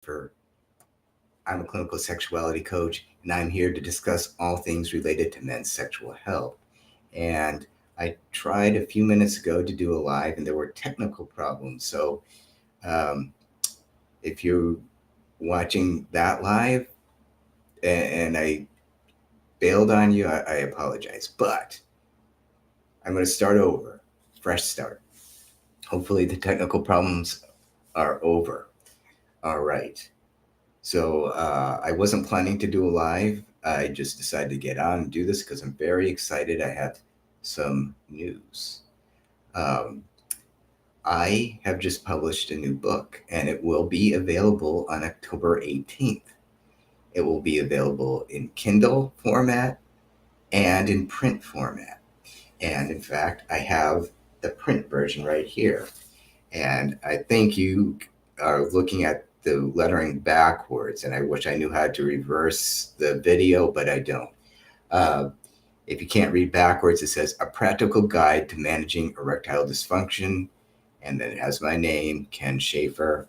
Schaefer. I'm a clinical sexuality coach, and I'm here to discuss all things related to men's sexual health. And I tried a few minutes ago to do a live, and there were technical problems. So um, if you're watching that live and I bailed on you, I apologize. But I'm going to start over, fresh start. Hopefully, the technical problems are over. All right. So I wasn't planning to do a live. I just decided to get on and do this because I'm very excited. I have some news. Um, I have just published a new book, and it will be available on October 18th. It will be available in Kindle format and in print format. And in fact, I have the print version right here. And I think you are looking at the lettering backwards, and I wish I knew how to reverse the video, but I don't. Uh, if you can't read backwards, it says A Practical Guide to Managing Erectile Dysfunction, and then it has my name, Ken Schaefer.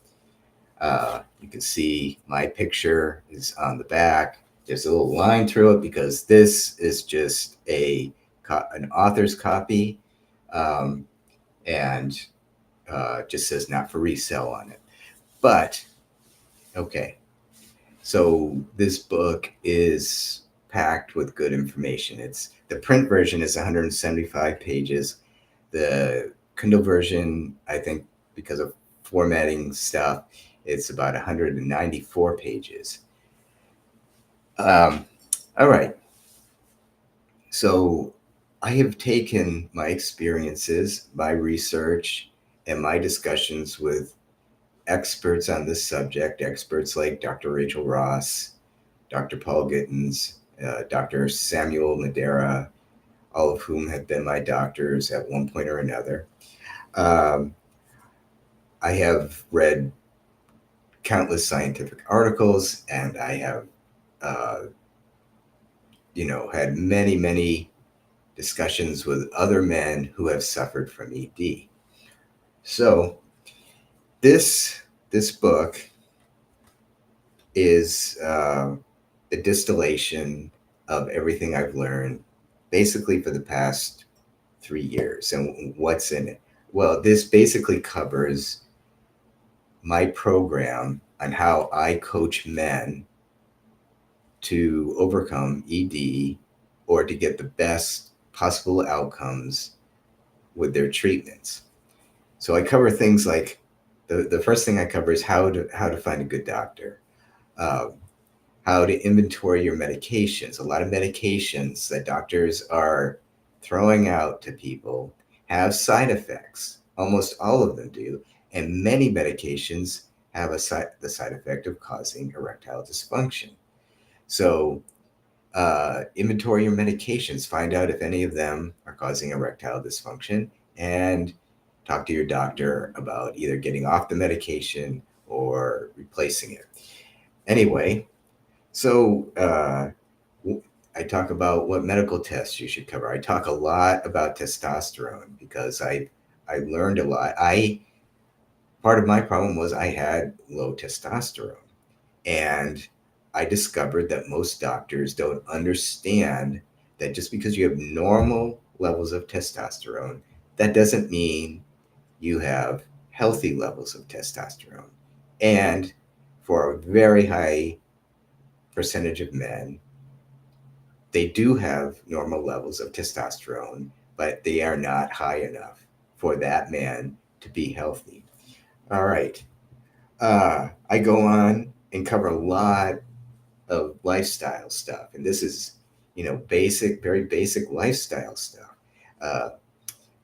You can see my picture is on the back. There's a little line through it because this is just an author's copy, um, and just says not for resale on it. But okay, so this book is packed with good information. It's the print version is 175 pages. The Kindle version, I think, because of formatting stuff, it's about 194 pages. Um, all right, so I have taken my experiences, my research, and my discussions with experts on this subject, experts like Dr. Rachel Ross, Dr. Paul Gittins, Dr. Samuel Madera, all of whom have been my doctors at one point or another. Um, I have read countless scientific articles, and I have, uh, had many, many discussions with other men who have suffered from ED. So this book is the distillation of everything I've learned basically for the past 3 years. And what's in it? Well, this basically covers my program on how I coach men to overcome ED or to get the best possible outcomes with their treatments. So I cover things like the first thing I cover is how to find a good doctor. Um, how to inventory your medications. A lot of medications that doctors are throwing out to people have side effects. Almost all of them do. And many medications have the side effect of causing erectile dysfunction. So, inventory your medications, find out if any of them are causing erectile dysfunction, and talk to your doctor about either getting off the medication or replacing it. Anyway, so I talk about what medical tests you should cover. I talk a lot about testosterone because I learned a lot. I Part of my problem was I had low testosterone, and I discovered that most doctors don't understand that just because you have normal levels of testosterone, that doesn't mean you have healthy levels of testosterone. And for a very high percentage of men, they do have normal levels of testosterone, but they are not high enough for that man to be healthy. All right. I go on and cover a lot of lifestyle stuff. And this is, basic, very basic lifestyle stuff. Uh,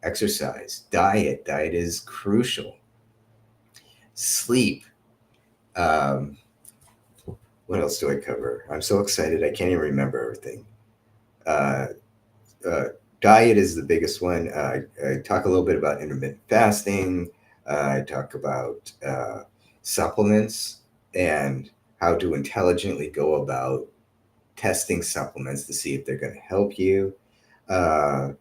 Exercise, diet. Diet is crucial. Sleep. Um, what else do I cover? I'm so excited. I can't even remember everything. Uh, uh, Diet is the biggest one. I talk a little bit about intermittent fasting. I talk about supplements and how to intelligently go about testing supplements to see if they're going to help you. Uh,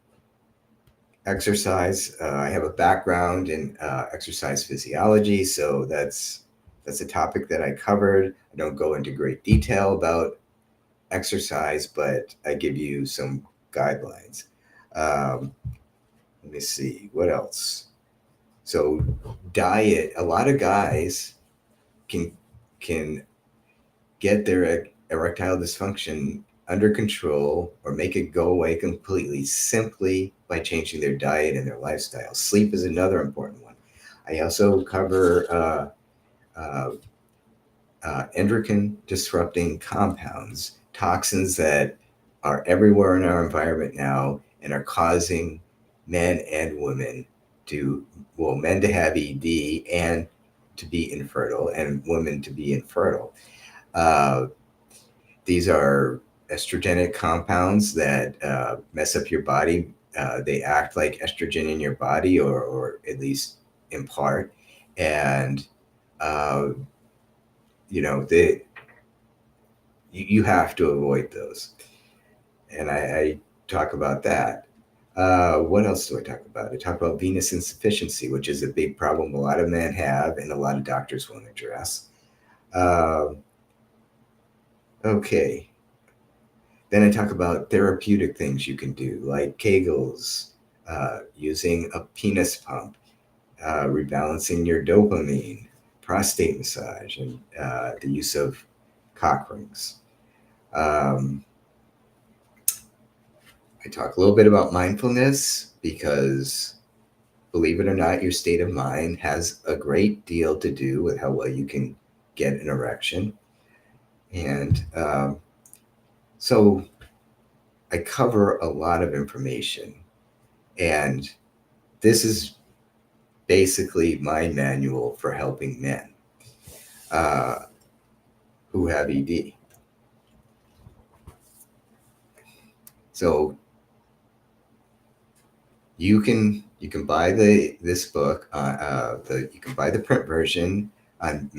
Exercise. I have a background in exercise physiology, so that's That's a topic that I covered. I don't go into great detail about exercise, but I give you some guidelines. Um, Let me see what else. So diet. A lot of guys can can get their erectile dysfunction under control or make it go away completely simply by changing their diet and their lifestyle. Sleep is another important one. I also cover uh, endocrine disrupting compounds, toxins that are everywhere in our environment now and are causing men and women to, well, men to have ED and to be infertile, and women to be infertile. Uh, these are estrogenic compounds that mess up your body. They act like estrogen in your body, or at least in part. And, uh, they, you have to avoid those. And I talk about that. What else do I talk about? I talk about venous insufficiency, which is a big problem a lot of men have and a lot of doctors won't address. Um okay. Then I talk about therapeutic things you can do, like Kegels, using a penis pump, rebalancing your dopamine, prostate massage, and the use of cock rings. Um, I talk a little bit about mindfulness because, believe it or not, your state of mind has a great deal to do with how well you can get an erection. And so I cover a lot of information. And this is basically my manual for helping men uh, who have ED. So you can buy this book. You can buy the print version on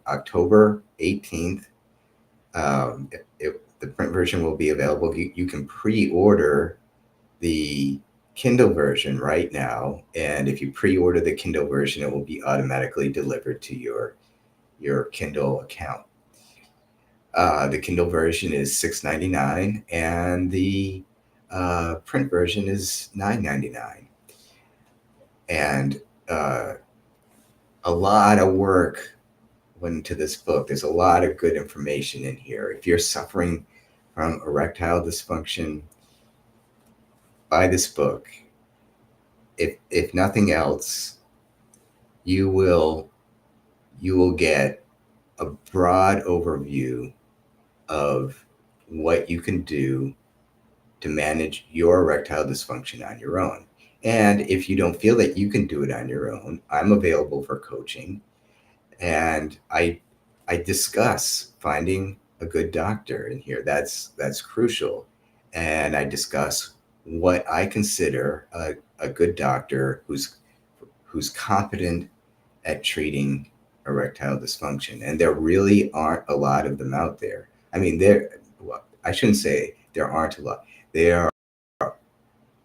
October 18th. The print version will be available. You can pre-order the Kindle version right now, and if you pre-order the Kindle version, it will be automatically delivered to your Kindle account. The Kindle version is $6.99, and the print version is $9.99. And uh, a lot of work went into this book. There's a lot of good information in here. If you're suffering from erectile dysfunction, buy this book. If nothing else, you will get a broad overview of what you can do to manage your erectile dysfunction on your own. And if you don't feel that you can do it on your own, I'm available for coaching. And I discuss finding a good doctor in here. That's crucial. And I discuss what I consider a good doctor who's competent at treating erectile dysfunction. And there really aren't a lot of them out there. I mean, well, I shouldn't say there aren't a lot. There are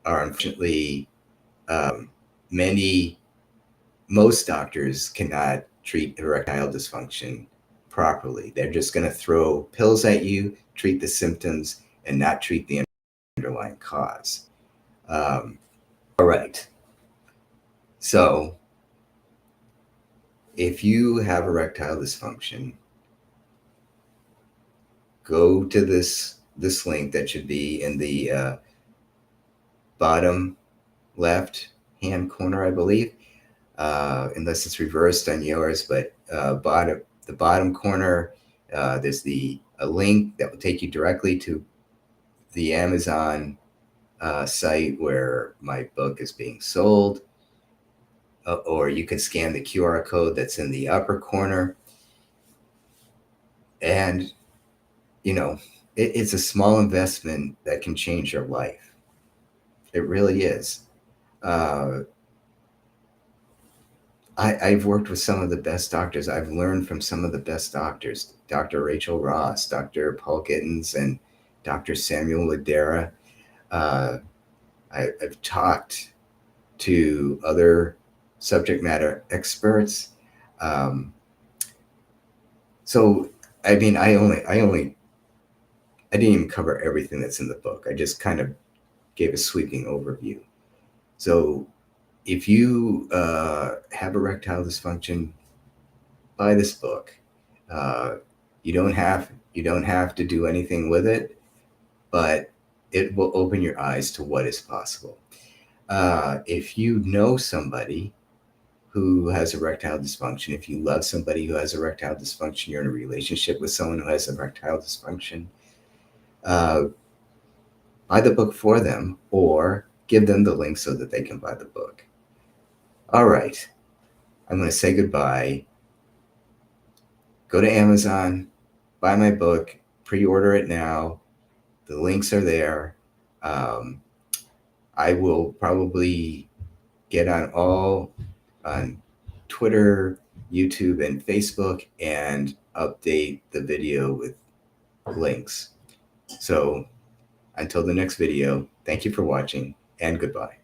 unfortunately many, most doctors cannot treat erectile dysfunction properly. They're just going to throw pills at you, treat the symptoms, and not treat the underlying cause. All right. So, if you have erectile dysfunction, go to this link that should be in the bottom left hand corner, I believe, unless it's reversed on yours. But the bottom corner, there's a link that will take you directly to the Amazon site where my book is being sold, or you can scan the QR code that's in the upper corner. And it's a small investment that can change your life. It really is. I've worked with some of the best doctors. I've learned from some of the best doctors, Dr. Rachel Ross, Dr. Paul Gittins, and Dr. Samuel Ladera. I've talked to other subject matter experts. So, I didn't even cover everything that's in the book. I just kind of gave a sweeping overview. So, if you have erectile dysfunction, buy this book. Uh, you don't have to do anything with it, but it will open your eyes to what is possible. If you know somebody who has erectile dysfunction, if you love somebody who has erectile dysfunction, you're in a relationship with someone who has erectile dysfunction, uh, buy the book for them or give them the link so that they can buy the book. All right, I'm going to say goodbye. Go to Amazon, buy my book, pre order it now. The links are there. Um, I will probably get on Twitter, YouTube, and Facebook and update the video with links. So until the next video, thank you for watching and goodbye.